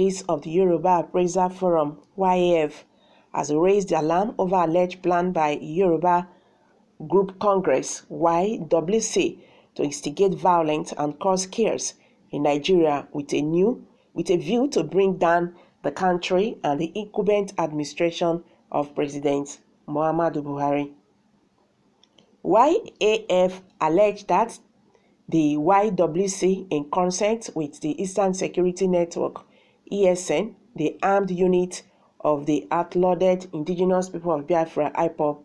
strategists of the Yoruba Appraisal Forum (YAF) has raised the alarm over alleged plan by Yoruba Group Congress (YWC) to instigate violence and cause chaos in Nigeria with a view to bring down the country and the incumbent administration of President Muhammadu Buhari. YAF alleged that the YWC, in consent with the Eastern Security Network (ESN), the armed unit of the outlauded indigenous people of Biafra (IPOB),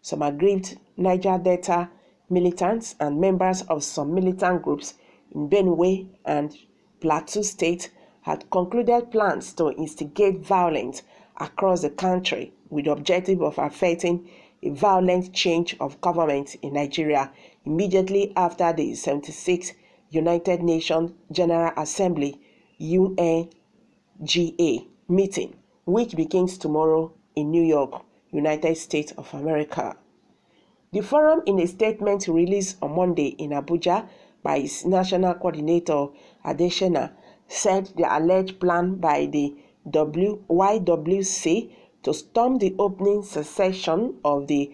some aggrieved Niger Delta militants and members of some militant groups in Benue and Plateau State had concluded plans to instigate violence across the country with the objective of affecting a violent change of government in Nigeria immediately after the 76th United Nations General Assembly (UNGA) meeting, which begins tomorrow in New York, United States of America. The forum, in a statement released on Monday in Abuja by its national coordinator Adesina, said the alleged plan by the YWC to storm the opening session of the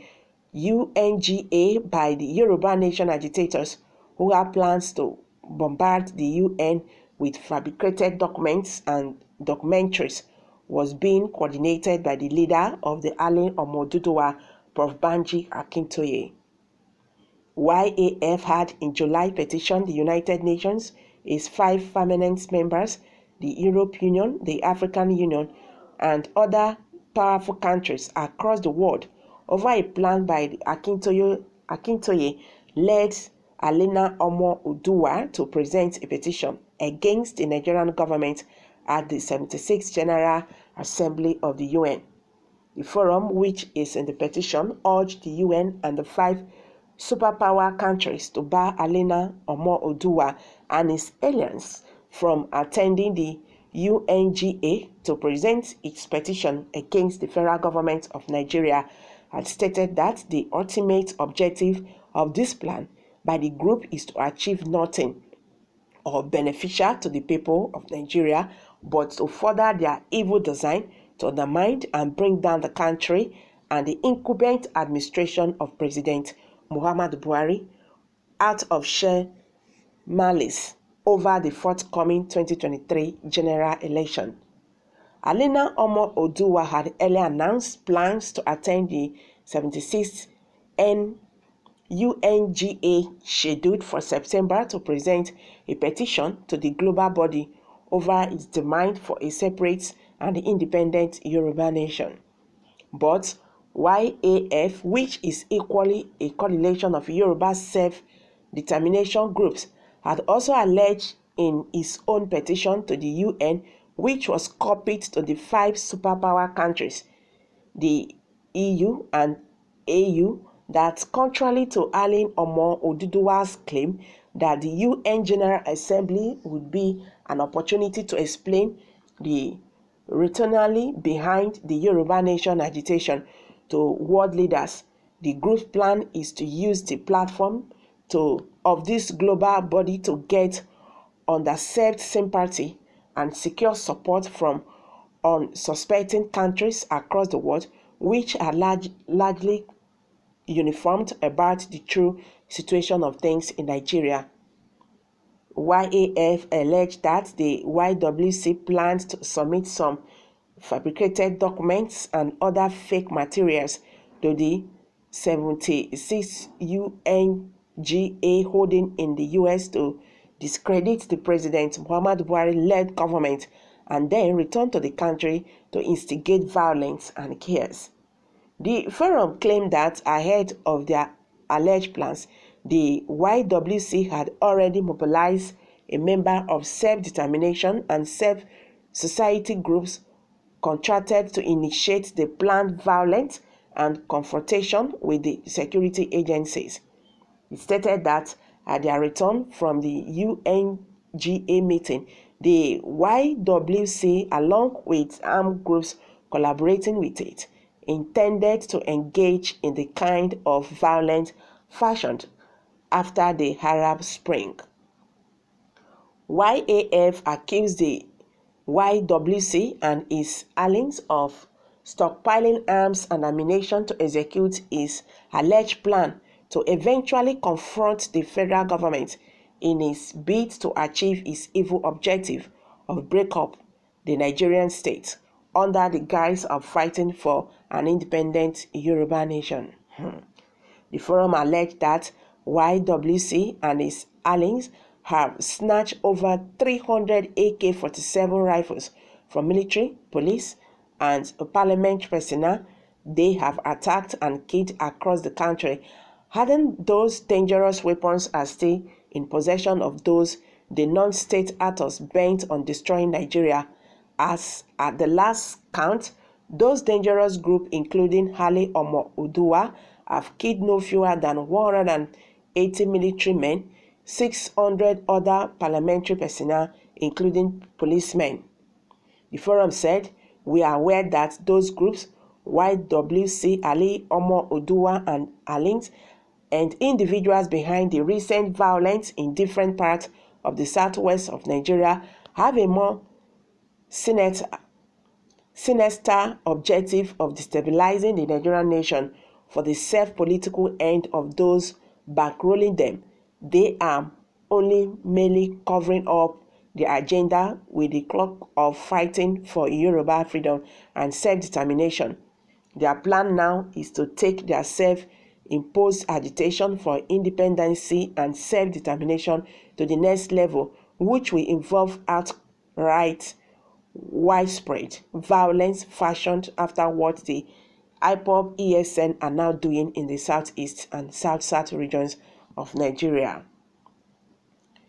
UNGA by the Yoruba Nation agitators who have plans to bombard the UN with fabricated documents and documentaries was being coordinated by the leader of the Alin Omo Oduduwa, Prof. Banji Akintoye. YAF had in July petitioned the United Nations, its 5 permanent members, the European Union, the African Union, and other powerful countries across the world over a plan by the Akintoye-led Alina Omo Oduduwa to present a petition against the Nigerian government at the 76th General Assembly of the UN. The forum, which is in the petition, urged the UN and the 5 superpower countries to bar Alina Omo Oduduwa and his allies from attending the UNGA to present its petition against the federal government of Nigeria, had stated that the ultimate objective of this plan by the group is to achieve nothing or beneficial to the people of Nigeria, but to further their evil design to undermine and bring down the country and the incumbent administration of President Muhammadu Buhari out of sheer malice over the forthcoming 2023 general election. Alina Omo Oduduwa had earlier announced plans to attend the 76th UNGA scheduled for September to present a petition to the global body over its demand for a separate and independent Yoruba nation. But YAF, which is equally a coalition of Yoruba self-determination groups, had also alleged in its own petition to the UN, which was copied to the 5 superpower countries, the EU and AU, that contrary to Alin Omo Oduduwa's claim that the UN General Assembly would be an opportunity to explain the rationale behind the Yoruba Nation agitation to world leaders, the group's plan is to use the platform of this global body to get undeserved sympathy and secure support from unsuspecting countries across the world, which are largely uniformed about the true situation of things in Nigeria. YAF alleged that the YWC planned to submit some fabricated documents and other fake materials to the 76th UNGA holding in the US to discredit the President Muhammadu Buhari-led government and then return to the country to instigate violence and chaos. The forum claimed that ahead of their alleged plans, the YWC had already mobilized a member of self-determination and self-society groups contracted to initiate the planned violence and confrontation with the security agencies. It stated that at their return from the UNGA meeting, the YWC, along with armed groups collaborating with it, intended to engage in the kind of violence fashioned after the Arab Spring. YAF accused the YWC and his allies of stockpiling arms and ammunition to execute his alleged plan to eventually confront the federal government in his bid to achieve his evil objective of break up the Nigerian state under the guise of fighting for an independent Yoruba nation. The forum alleged that YWC and his allies have snatched over 300 AK-47 rifles from military, police, and parliament personnel they have attacked and killed across the country. Adding those dangerous weapons are still in possession of those the non-state actors bent on destroying Nigeria, as at the last count, those dangerous groups, including M1L1TÁÑTS, have killed no fewer than 180 military men, 600 other parliamentary personnel, including policemen. The forum said, "We are aware that those groups, YWC, M1L1TÁÑTS, and allies, and individuals behind the recent violence in different parts of the southwest of Nigeria, have a more sinister objective of destabilizing the Nigerian nation for the self-political end of those bankrolling them. They are only merely covering up the agenda with the cloak of fighting for Yoruba freedom and self-determination. Their plan now is to take their self-imposed agitation for independence and self-determination to the next level, which will involve outright widespread violence fashioned after what the IPOB ESN are now doing in the southeast and south-south regions of Nigeria.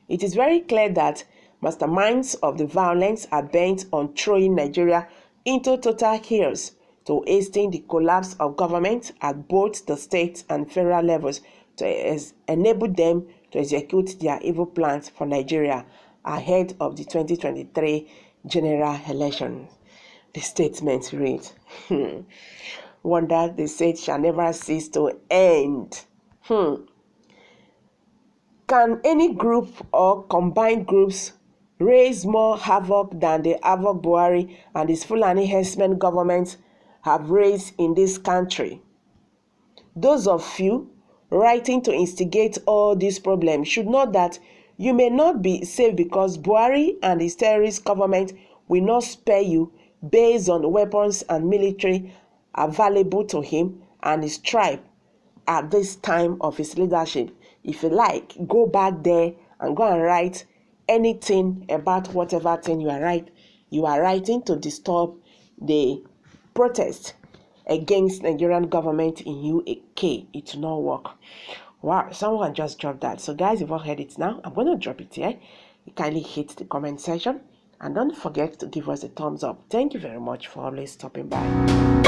It is very clear that masterminds of the violence are bent on throwing Nigeria into total chaos to hasten the collapse of government at both the state and federal levels to enable them to execute their evil plans for Nigeria ahead of the 2023 general elections." The statement read, "Wonder the state shall never cease to end." Can any group or combined groups raise more havoc than the havoc Buhari and his Fulani herdsmen government have raised in this country? Those of you writing to instigate all these problems should know that you may not be safe because Buhari and his terrorist government will not spare you based on weapons and military available to him and his tribe at this time of his leadership. If you like, go back there and go and write anything about whatever thing you are writing to disturb the protest against Nigerian government in UK. It will not work. Wow, someone just dropped that. So guys, you've all heard it now. I'm going to drop it here. You kindly hit the comment section and don't forget to give us a thumbs up. Thank you very much for always stopping by.